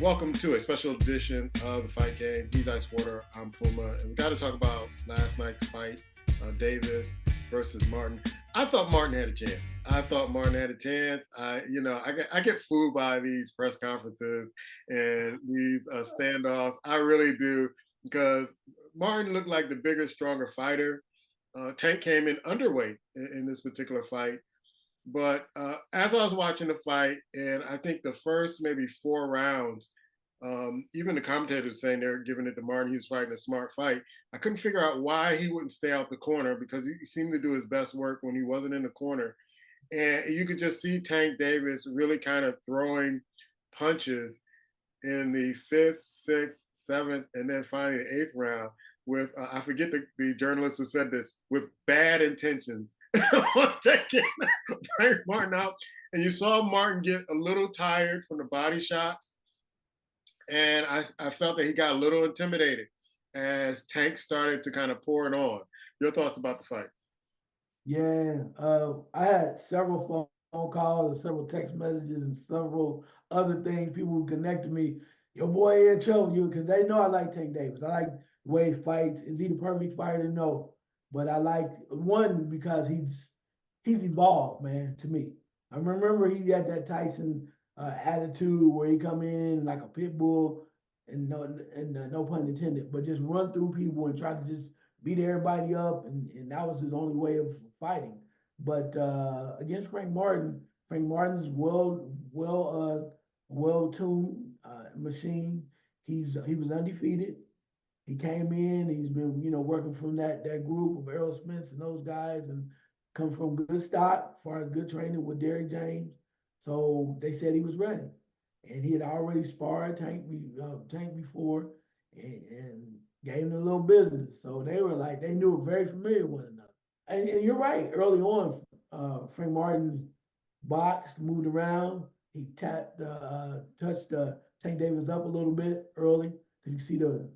Welcome to a special edition of the Fight Game. He's Icewater, I'm Puma, and we got to talk about last night's fight, Davis versus Martin. I thought Martin had a chance. I get fooled by these press conferences and these standoffs. I really do because Martin looked like the bigger, stronger fighter. Tank came in underweight in this particular fight. But as I was watching the fight, and I think the first maybe 4 rounds, even the commentators saying they're giving it to Martin, he was fighting a smart fight. I couldn't figure out why he wouldn't stay out the corner because he seemed to do his best work when he wasn't in the corner. And you could just see Tank Davis really kind of throwing punches in the fifth, sixth, seventh, and then finally the eighth round with I forget the journalist who said this with bad intentions on taking Frank Martin out. And you saw Martin get a little tired from the body shots. And I felt that he got a little intimidated as Tank started to kind of pour it on. Your thoughts about the fight? Yeah, I had several phone calls and several text messages and several other things. People who connected me, your boy in trouble, you because they know I like Tank Davis. I like the way he fights. Is he the perfect fighter? No, but I like one because he's evolved, man. To me, I remember he had that Tyson attitude where he come in like a pit bull, and no pun intended, but just run through people and try to just beat everybody up, and that was his only way of fighting. But against Frank Martin's well tuned machine. He was undefeated. He came in. He's been working from that group of Errol Smiths and those guys, and come from good stock, as far as good training with Derrick James. So they said he was ready, and he had already sparred Tank before, and gave him a little business. So they were like they knew very familiar with one another. And you're right. Early on, Frank Martin boxed, moved around. He touched Tank Davis up a little bit early because you see the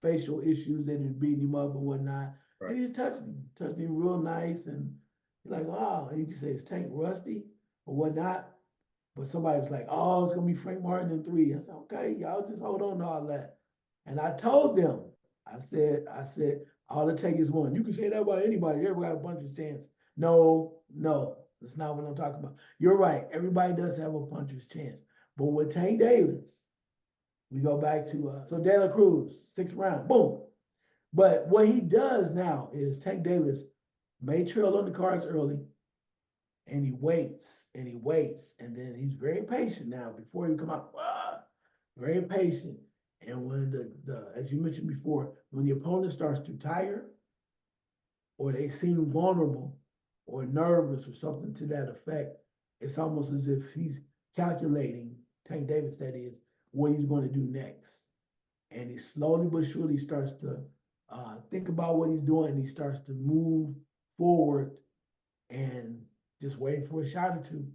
facial issues that had beating him up and whatnot. Right. And he just touched him real nice. And you're like, oh, and you can say, is Tank rusty or whatnot? But somebody was like, oh, it's gonna be Frank Martin in 3. I said, okay, y'all just hold on to all that. And I told them, I said, all it takes is one. You can say that about anybody. Everybody got a puncher's chance. No, no, that's not what I'm talking about. You're right. Everybody does have a puncher's chance. But with Tank Davis, we go back to so De La Cruz, 6th round, boom. But what he does now is Tank Davis may trail on the cards early, and he waits and he waits, and then he's very patient now before he come out. Very patient. And when the as you mentioned before, when the opponent starts to tire or they seem vulnerable or nervous or something to that effect, it's almost as if he's calculating, Tank Davis that is, what he's going to do next. And he slowly but surely starts to think about what he's doing. He starts to move forward and just waiting for a shot or two.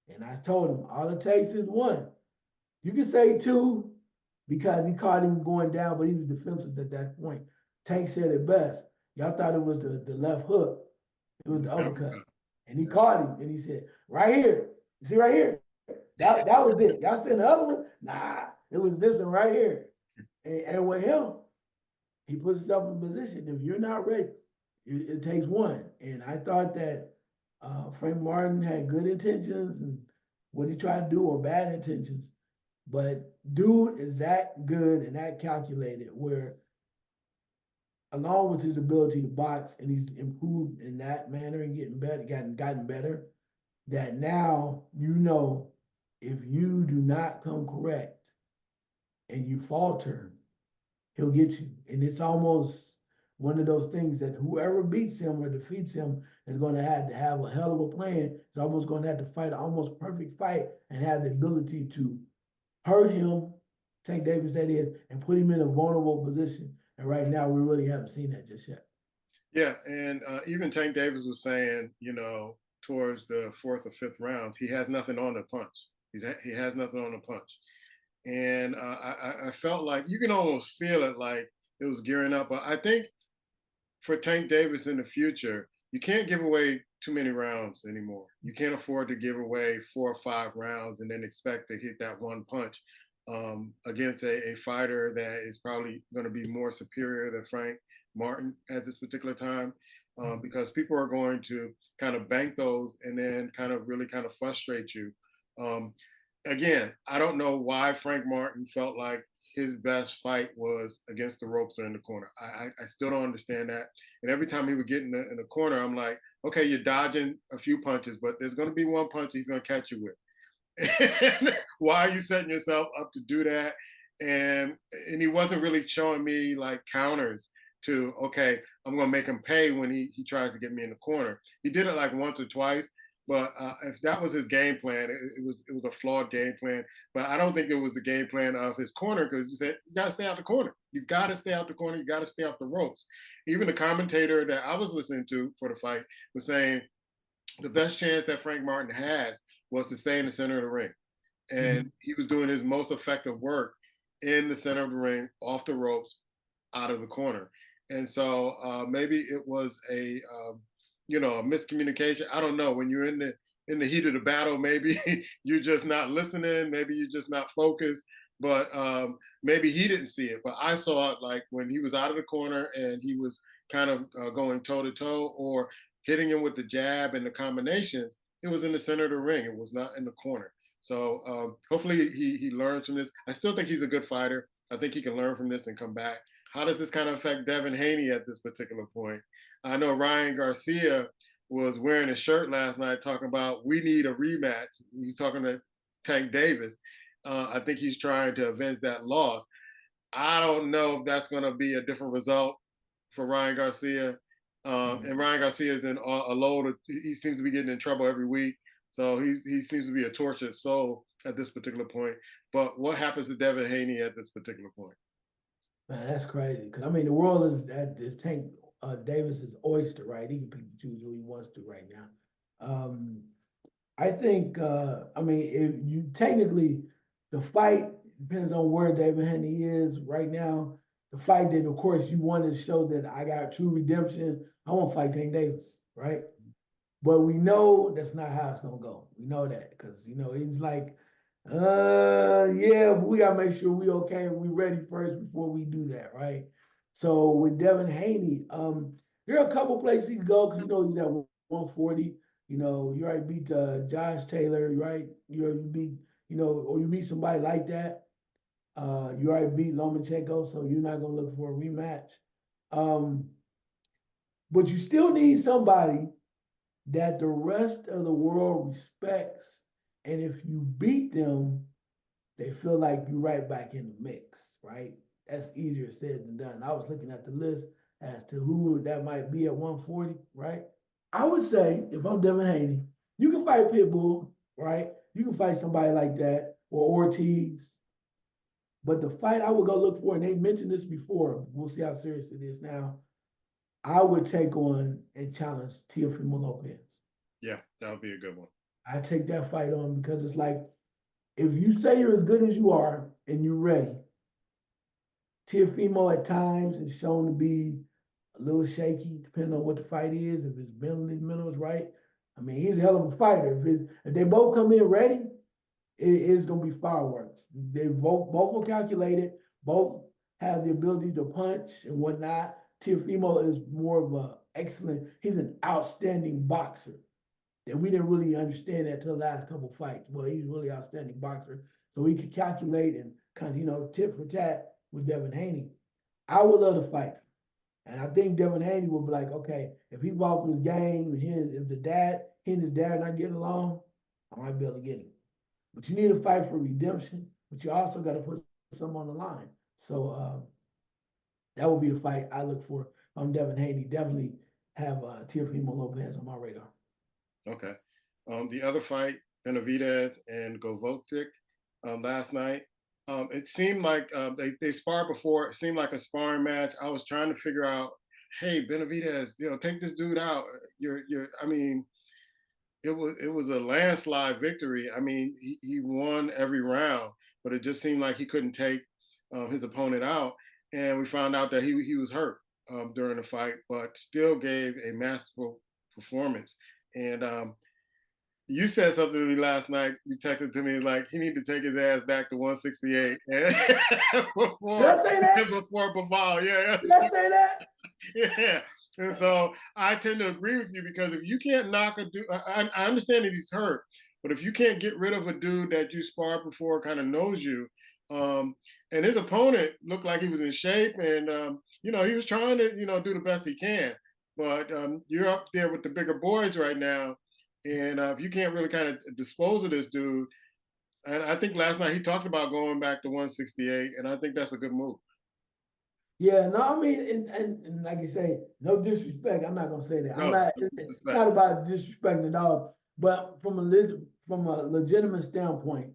And I told him all it takes is one. You can say two because he caught him going down, but he was defenseless at that point. Tank said it best. Y'all thought it was the left hook. It was the uppercut. And he caught him and he said, right here. You see right here? That was it. Y'all seen the other one? Nah, it was this one right here. And with him, he puts himself in position. If you're not ready, it takes one. And I thought that Frank Martin had good intentions and what he tried to do or bad intentions. But dude is that good and that calculated where along with his ability to box and he's improved in that manner and getting better, gotten better, that now if you do not come correct and you falter, he'll get you. And it's almost one of those things that whoever beats him or defeats him is going to have a hell of a plan. It's almost going to have to fight an almost perfect fight and have the ability to hurt him, Tank Davis that is, and put him in a vulnerable position. And right now, we really haven't seen that just yet. Yeah, and even Tank Davis was saying, towards the fourth or fifth rounds, he has nothing on the punch. He has nothing on the punch, and I felt like you can almost feel it, like it was gearing up. But I think for Tank Davis in the future, you can't give away too many rounds anymore. You can't afford to give away 4 or 5 rounds and then expect to hit that one punch. against a fighter that is probably going to be more superior than Frank Martin at this particular time, Mhm. because people are going to kind of bank those and then kind of really kind of frustrate you. Um, Again, I don't know why Frank Martin felt like his best fight was against the ropes or in the corner. I still don't understand that. And every time he would get in the corner, I'm like, okay, you're dodging a few punches, but there's going to be one punch he's going to catch you with. Why are you setting yourself up to do that? And he wasn't really showing me like counters to, okay, I'm gonna make him pay when he tries to get me in the corner. He did it like once or twice, but if that was his game plan, it was a flawed game plan. But I don't think it was the game plan of his corner, because he said you gotta stay out the corner. You gotta stay out the corner. You gotta stay off the ropes. Even the commentator that I was listening to for the fight was saying the best chance that Frank Martin has was to stay in the center of the ring. And Mhm. he was doing his most effective work in the center of the ring, off the ropes, out of the corner. And so maybe it was a miscommunication. I don't know. When you're in the heat of the battle, maybe you're just not listening. Maybe you're just not focused. But maybe he didn't see it. But I saw it like when he was out of the corner and he was kind of going toe to toe or hitting him with the jab and the combinations. It was in the center of the ring. It was not in the corner. So hopefully he learns from this. I still think he's a good fighter. I think he can learn from this and come back. How does this kind of affect Devin Haney at this particular point? I know Ryan Garcia was wearing a shirt last night talking about we need a rematch. He's talking to Tank Davis. I think he's trying to avenge that loss. I don't know if that's going to be a different result for Ryan Garcia. Mhm. And Ryan Garcia is in a load of, he seems to be getting in trouble every week. So he seems to be a tortured soul at this particular point. But what happens to Devin Haney at this particular point? Man, that's crazy. Cause I mean, the world is Tank Davis's oyster, right? He can pick and choose who he wants to right now. Um, I think, I mean, if you technically, the fight depends on where David Haney is right now. The fight that, of course, you want to show that I got true redemption. I want to fight Tank Davis, right? But we know that's not how it's gonna go. We know that because he's like, yeah, but we gotta make sure we okay and we ready first before we do that, right? So with Devin Haney, there are a couple places he can go because he's at 140. You already beat Josh Taylor, right? You beat, or you meet somebody like that. You already beat Lomachenko, so you're not gonna look for a rematch. Um, but you still need somebody that the rest of the world respects. And if you beat them, they feel like you're right back in the mix, right? That's easier said than done. I was looking at the list as to who that might be at 140, right? I would say if I'm Devin Haney, you can fight Pitbull, right? You can fight somebody like that or Ortiz. But the fight I would go look for, and they mentioned this before, we'll see how serious it is now. I would take on and challenge Teofimo Lopez. Yeah, that would be a good one. I take that fight on because it's like if you say you're as good as you are and you're ready, Tiafimo at times is shown to be a little shaky, depending on what the fight is. If his mental is right, I mean, he's a hell of a fighter. If they both come in ready, it is going to be fireworks. They both will calculate it. Both have the ability to punch and whatnot. Tiafimo is more of a excellent. He's an outstanding boxer that we didn't really understand that till the last couple fights. Well, he's really outstanding boxer, so he could calculate and kind of tit for tat with Devin Haney. I would love to fight, and I think Devin Haney would be like, okay, if he off his game, and if he and his dad not getting along, I might be able to get him. But you need to fight for redemption, but you also got to put some on the line. So that would be the fight I look for. I'm Devin Haney. Definitely have Teofimo Lopez on my radar. Okay. The other fight, Benavidez and Govotic last night. It seemed like they sparred before. It seemed like a sparring match. I was trying to figure out, hey, Benavidez, take this dude out. You're. I mean, it was a landslide victory. I mean, he won every round, but it just seemed like he couldn't take his opponent out. And we found out that he was hurt during the fight, but still gave a masterful performance. And You said something to me last night. You texted to me like he need to take his ass back to 168 and Did before I say that? before Baval. Yeah, Did I say that? yeah. And so I tend to agree with you because if you can't knock a dude, I understand that he's hurt, but if you can't get rid of a dude that you sparred before, kind of knows you, um, and his opponent looked like he was in shape, and he was trying to do the best he can, but you're up there with the bigger boys right now, and if you can't really kind of dispose of this dude, and I think last night he talked about going back to 168, and I think that's a good move. Yeah, no, I mean, and like you say, no disrespect. I'm not gonna say that. I'm No, not. It's disrespect. not about disrespecting at all. But from a legitimate standpoint,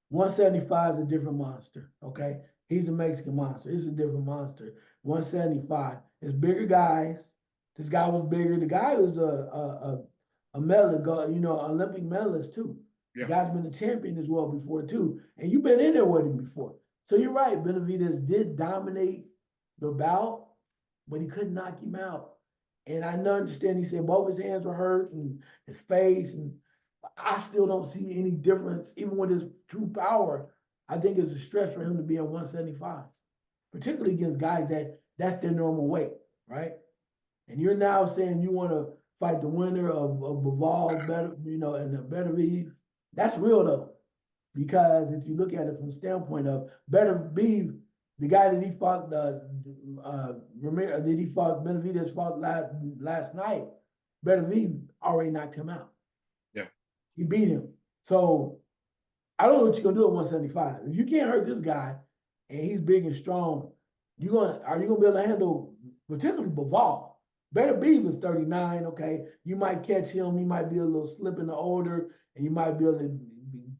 175 is a different monster. Okay, he's a Mexican monster. It's a different monster. 175 is bigger guys. This guy was bigger. The guy was a medal, Olympic medalist too. The Yeah, guy's been a champion as well before too. And you've been in there with him before. So you're right. Benavidez did dominate the bout, but he couldn't knock him out. And I understand he said both his hands were hurt and his face, and I still don't see any difference, even with his true power. I think it's a stretch for him to be at 175, particularly against guys that's their normal weight, right? And you're now saying you want to fight the winner of Bivol better, and the better Beterbiev. That's real though, because if you look at it from the standpoint of Beterbiev, the guy that he fought, that he fought, Benavidez fought last night, Beterbiev already knocked him out. yeah, He beat him. So I don't know what you're gonna do at 175. If you can't hurt this guy and he's big and strong, are you gonna be able to handle particularly Bivol? Beterbiev is 39, okay. You might catch him, he might be a little slip in the order, and you might be able to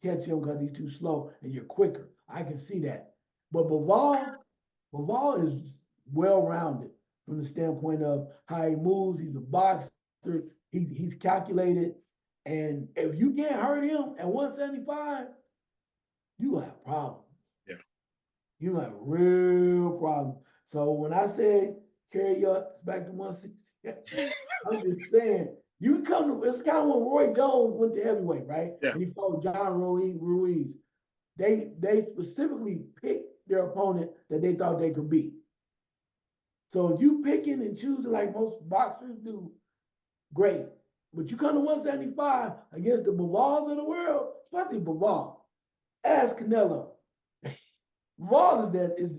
catch him because he's too slow and you're quicker. I can see that. But Bivol is well-rounded from the standpoint of how he moves. He's a boxer. He's calculated. And if you can't hurt him at 175, you gonna have problems. yeah. You gonna have real problems. So when I say carry your back to 160, I'm just saying you come to it's kind of when Roy Jones went to heavyweight, right? Yeah. And he fought John Ruiz. They specifically picked their opponent that they thought they could beat. So if you picking and choosing like most boxers do, great. But you come to 175 against the Bivals of the world, especially Bivol. Ask Canelo. Bivol is that is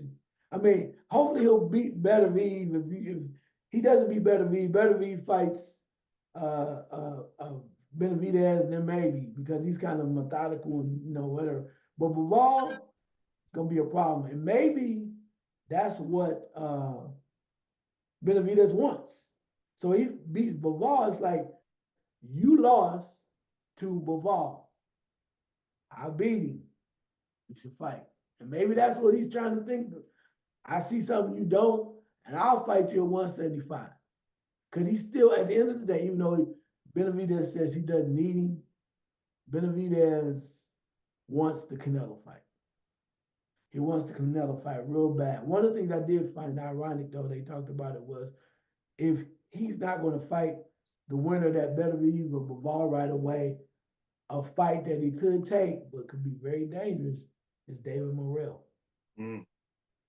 I mean, hopefully he'll beat Beterbiev if he doesn't beat Beterbiev. Beterbiev fights Benavidez, then maybe because he's kind of methodical and whatever. But Bivol is gonna be a problem, and maybe that's what Benavidez wants. So he beats Bivol. It's like you lost to Bivol. I beat him. We should fight, and maybe that's what he's trying to think. I see something you don't, and I'll fight you at 175. Because he's still, at the end of the day, even though Benavidez says he doesn't need him, Benavidez wants the Canelo fight. He wants the Canelo fight real bad. One of the things I did find ironic, though, they talked about it, was if he's not going to fight the winner of that Benavidez or Bivol right away, a fight that he could take, but could be very dangerous, is David Morrell. Mm.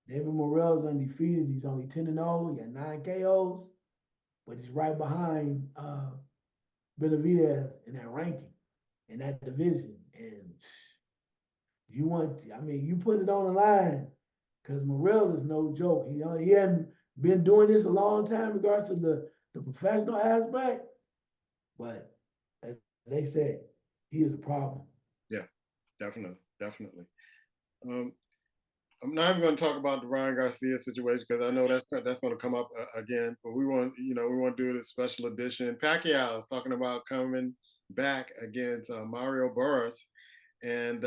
David Morrell is undefeated. He's only 10-0. He got 9 KOs, but he's right behind Benavidez in that ranking, in that division. And you put it on the line because Morrell is no joke. He hadn't been doing this a long time in regards to the professional aspect, but as they said, he is a problem. Yeah, definitely, definitely. Um, I'm not even going to talk about the Ryan Garcia situation because I know that's going to come up again. But we want to do this special edition. Pacquiao is talking about coming back against Mario Burris, and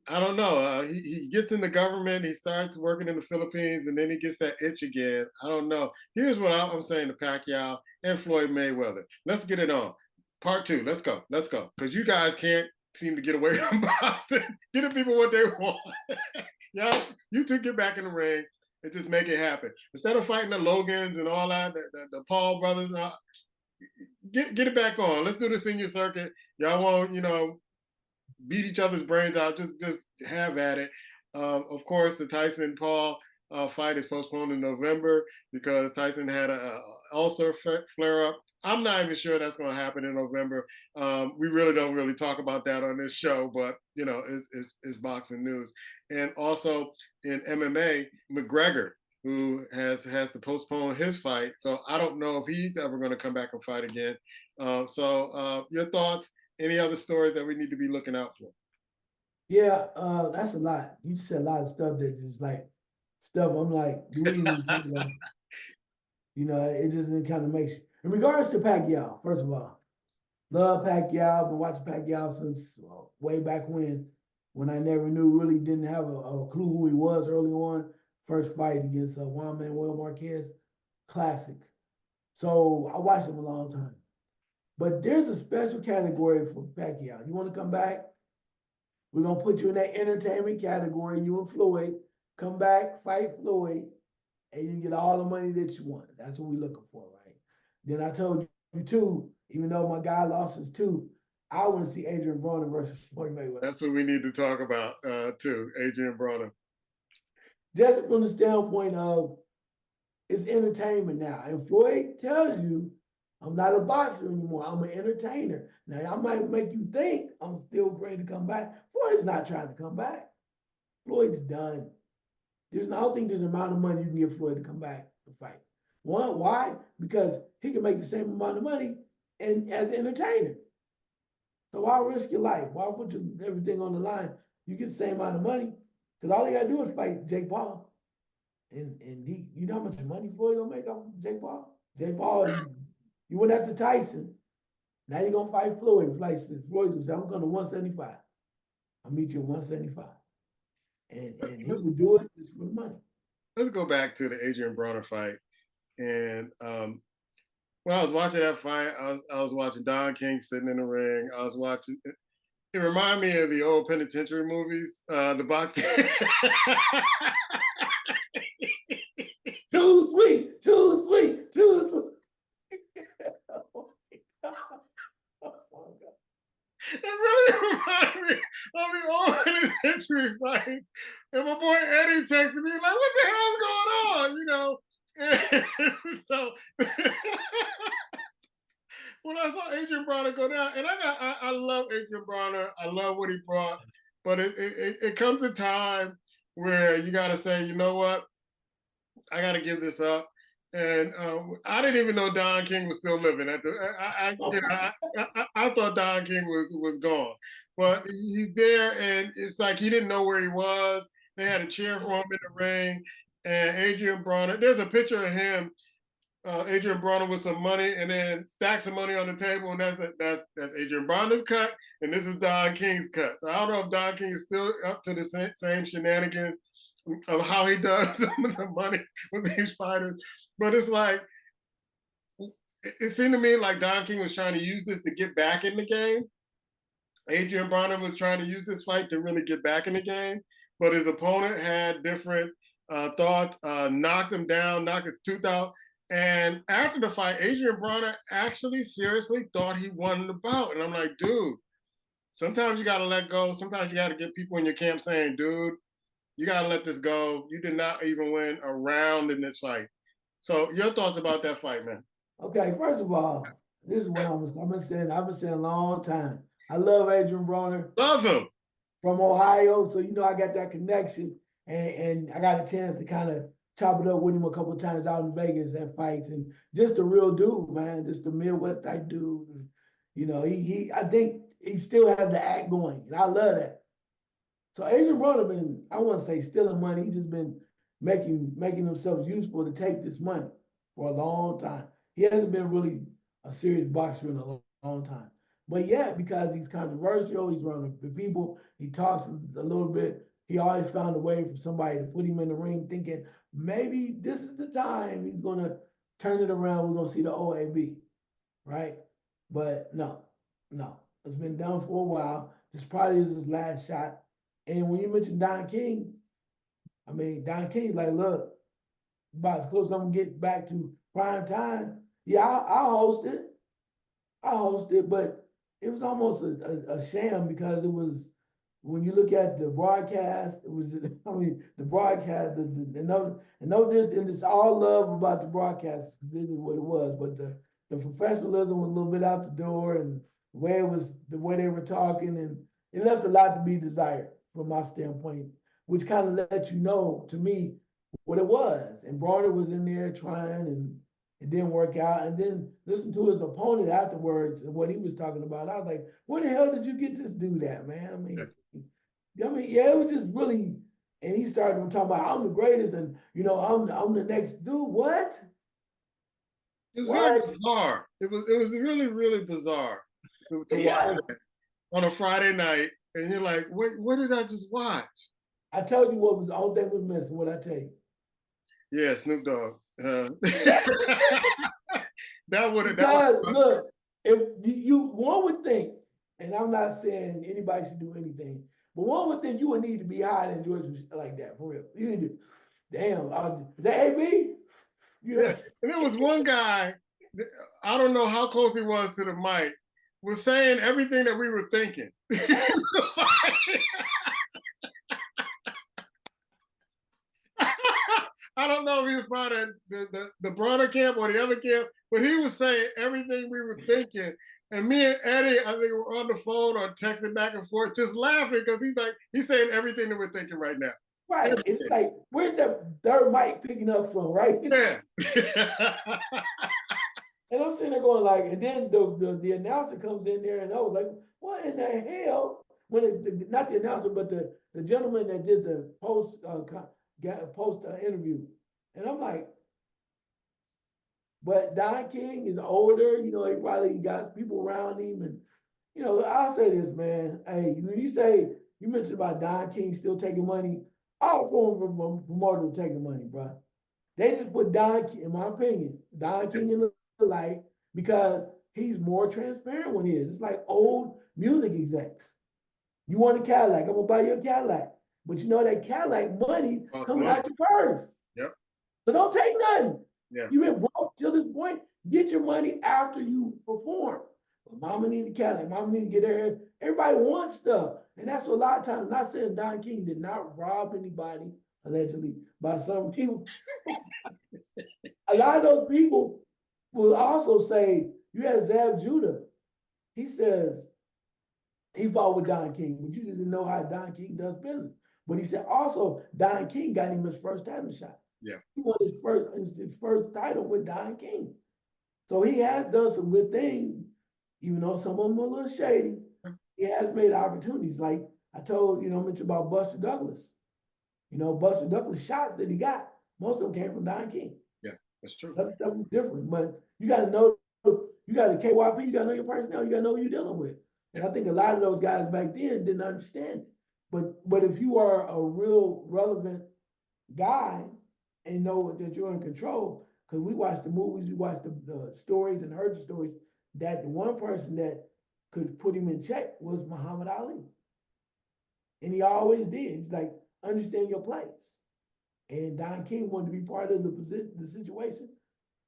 I don't know. He gets in the government, he starts working in the Philippines, and then he gets that itch again. I don't know. Here's what I'm saying to Pacquiao and Floyd Mayweather. Let's get it on. Part two. Let's go. Let's go. Because you guys can't seem to get away from boxing. Get the people what they want. Yeah, you two get back in the ring and just make it happen. Instead of fighting the Logans and all that, the Paul brothers, get it back on. Let's do the senior circuit. Y'all won't, beat each other's brains out. Just have at it. Of course, the Tyson Paul fight is postponed in November because Tyson had a ulcer flare up. I'm not even sure that's going to happen in November. We really don't really talk about that on this show, but it's boxing news. And also in MMA, McGregor, who has to postpone his fight, so I don't know if he's ever going to come back and fight again. Your thoughts? Any other stories that we need to be looking out for? Yeah, that's a lot. You said a lot of stuff that just like stuff. I'm like, do we even say that? It just kind of makes. In regards to Pacquiao, first of all, love Pacquiao. Been watching Pacquiao since way back when I never knew, really didn't have a clue who he was early on. First fight against Juan Manuel Marquez, classic. So I watched him a long time. But there's a special category for Pacquiao. You want to come back? We're gonna put you in that entertainment category. You and Floyd come back, fight Floyd, and you get all the money that you want. That's what we're looking for, right? Then I told you too, even though my guy lost his tooth, I want to see Adrian Broner versus Floyd Mayweather. That's what we need to talk about too, Adrian Broner. Just from the standpoint of it's entertainment now. And Floyd tells you, I'm not a boxer anymore. I'm an entertainer. Now I might make you think I'm still ready to come back. Floyd's not trying to come back. Floyd's done. I don't think there's an amount of money you can give Floyd to come back to fight. One, why? Because he can make the same amount of money and as an entertainer. So why risk your life? Why put everything on the line? You get the same amount of money because all you gotta do is fight Jake Paul, and you know how much money Floyd gonna make off Jake Paul? Jake Paul, you went after Tyson. Now you're gonna fight Floyd. Floyd just said, I'm going to 175. I'll meet you at 175. And he Let's, would do it just for the money. let's go back to the Adrian Broner fight. And when I was watching that fight, I was watching Don King sitting in the ring. I was watching. It reminded me of the old penitentiary movies, the boxing. Too sweet, too sweet, too sweet. Oh my God. It really reminded me of the old penitentiary fights. And my boy Eddie texted me like, "What the hell's going on?" And so when I saw Adrian Bronner go down, and I love Adrian Bronner. I love what he brought, but it comes a time where you got to say, you know what, I got to give this up. And I didn't even know Don King was still living. I thought Don King was gone, but he's there, and it's like he didn't know where he was. They had a cheer for him in the ring, and Adrian Bronner. There's a picture of him, Adrian Bronner, with some money, and then stacks of money on the table, and that's Adrian Bronner's cut, and this is Don King's cut. So I don't know if Don King is still up to the same shenanigans of how he does some of the money with these fighters. But it's like it seemed to me like Don King was trying to use this to get back in the game. Adrian Bronner was trying to use this fight to really get back in the game, but his opponent had different thoughts, knocked him down, knocked his tooth out. And after the fight, Adrian Bronner actually seriously thought he won the bout. And I'm like, dude, sometimes you got to let go. Sometimes you got to get people in your camp saying, dude, you got to let this go. You did not even win a round in this fight. So your thoughts about that fight, man? Okay, first of all, this is what I've been saying a long time. I love Adrian Broner Love him. from Ohio, so I got that connection, and I got a chance to kind of chop it up with him a couple of times out in Vegas at fights, and just a real dude, man, just a Midwest type dude. And, he I think he still has the act going, and I love that. So Adrian Broner been, I wouldn't say stealing money, he's just been making himself useful to take this money for a long time. He hasn't been really a serious boxer in a long time. But yeah, because he's controversial, he's around the people, he talks a little bit. He always found a way for somebody to put him in the ring, thinking maybe this is the time he's gonna turn it around. We're gonna see the OAB, right? But no, no, it's been done for a while. This probably is his last shot. And when you mentioned Don King, I mean, Don King's like, look, about as close as I'm gonna get back to prime time. Yeah, I'll host it. I hosted, but it was almost a sham because it was when you look at the broadcast, it was I mean the broadcast, and it's all love about the broadcast because this is what it was, but the professionalism was a little bit out the door, and the way they were talking, and it left a lot to be desired from my standpoint, which kind of let you know to me what it was. And Bronner was in there trying, and it didn't work out. And then listen to his opponent afterwards and what he was talking about. I was like, where the hell did you get this dude at, man? I mean, yeah, it was just really. And he started talking about I'm the greatest, and I'm the next dude. What? It was very What? bizarre. It was really really bizarre to watch Yeah, on a Friday night, and you're like, wait, what did I just watch? I told you what was the only thing was missing. What I tell you? Yeah, Snoop Dogg. That would have that Because would look, if one would think, and I'm not saying anybody should do anything, but one would think you would need to be high and enjoy some shit like that for real. You need to, damn, is that AB? You yeah. know, And there was one guy, I don't know how close he was to the mic, was saying everything that we were thinking. I don't know if he was part of the Bronner camp or the other camp, but he was saying everything we were thinking. And me and Eddie, I think, were on the phone or texting back and forth, just laughing because he's saying everything that we're thinking right now. right? It's Everything. like where's that third mic picking up from, right? Yeah. And I'm sitting there going like, and then the announcer comes in there, and I was like, what in the hell? When not the announcer, but the gentleman that did the post interview, and I'm like, but Don King is older, he probably got people around him. And, I'll say this, man. Hey, when you mentioned about Don King still taking money, all former promoters taking money, bro. They just put Don King, in my opinion, Don King in the light because he's more transparent when he is. It's like old music execs. You want a Cadillac, I'm gonna buy you a Cadillac. But you know that Cadillac money Cost coming money. out your purse. Yep. So don't take nothing. Yeah. You've been broke till this point. Get your money after you perform. But mama need a Cadillac. Mama need to get her. Everybody wants stuff. And that's what a lot of times, I'm not saying Don King did not rob anybody, allegedly, by some people. A lot of those people will also say, you had Zab Judah. He says he fought with Don King, but you didn't know how Don King does business. But he said also Don King got him his first title shot. Yeah. He won his first title with Don King. So he has done some good things, even though some of them are a little shady. He has made opportunities. Like mentioned about Buster Douglas. Buster Douglas shots that he got, most of them came from Don King. Yeah. That's true. Other stuff is different, but you got to know, you got to KYP, you got to know your personnel, you got to know who you're dealing with. And Yeah. I think a lot of those guys back then didn't understand it. But if you are a real relevant guy and know that you're in control, because we watched the movies, we watched the stories and heard the stories, that the one person that could put him in check was Muhammad Ali. And he always did. He's like, understand your place. And Don King wanted to be part of the situation,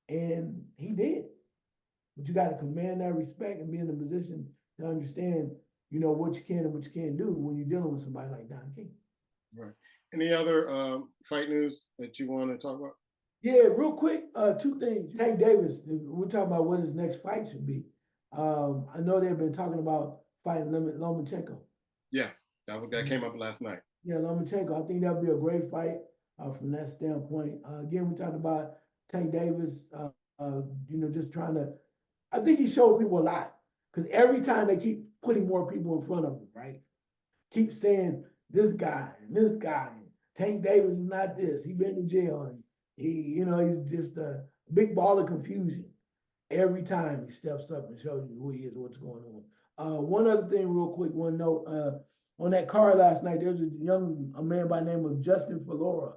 and he did. But you got to command that respect and be in a position to understand, what you can and what you can't do when you're dealing with somebody like Don King. Right. Any other fight news that you want to talk about? Yeah, real quick, two things. Tank Davis, we're talking about what his next fight should be. I know they've been talking about fighting Lomachenko. Yeah, that came up last night. Yeah, Lomachenko. I think that'd be a great fight from that standpoint. Again, we talked about Tank Davis, just trying to. I think he showed people a lot because every time they keep putting more people in front of him, right? Keep saying this guy and this guy. Tank Davis is not this. He been in jail and he's just a big ball of confusion every time he steps up and shows you who he is, what's going on. One other thing, real quick, one note. On that card last night, there's a man by the name of Justin Figueroa,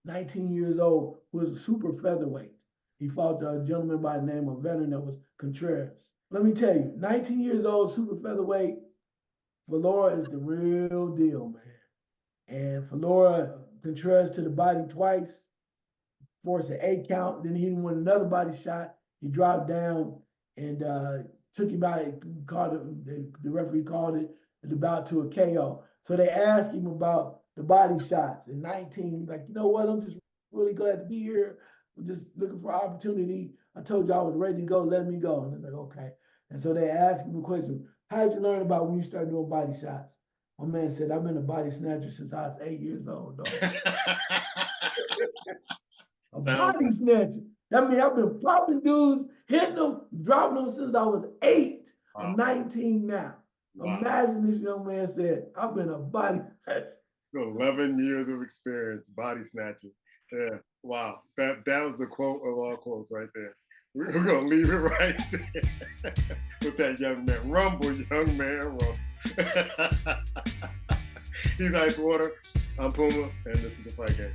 19 years old, who was a super featherweight. He fought a gentleman by the name of veteran that was Contreras. Let me tell you, 19 years old, super featherweight, Figueroa is the real deal, man. And Figueroa Contreras to the body twice, forced an 8 count. Then he won another body shot. He dropped down, and took him out, called it, the referee called it the bout to a KO. So they asked him about the body shots in 19, like, you know what, I'm just really glad to be here. I'm just looking for opportunity. I told you I was ready to go, let me go. And they're like, okay. And so they asked him a question, how did you learn about when you started doing body shots? My man said, I've been a body snatcher since I was 8 years old, dog. A Sounds body snatcher. That means I've been popping dudes, hitting them, dropping them since I was 8. I'm wow. 19 now. Wow. Imagine this young man said, I've been a body snatcher. 11 years of experience, body snatching. Yeah. Wow. That was the quote of all quotes right there. We're gonna leave it right there with that young man. Rumble, young man, rumble. He's Icewater. I'm Puma, and this is the Fight Game.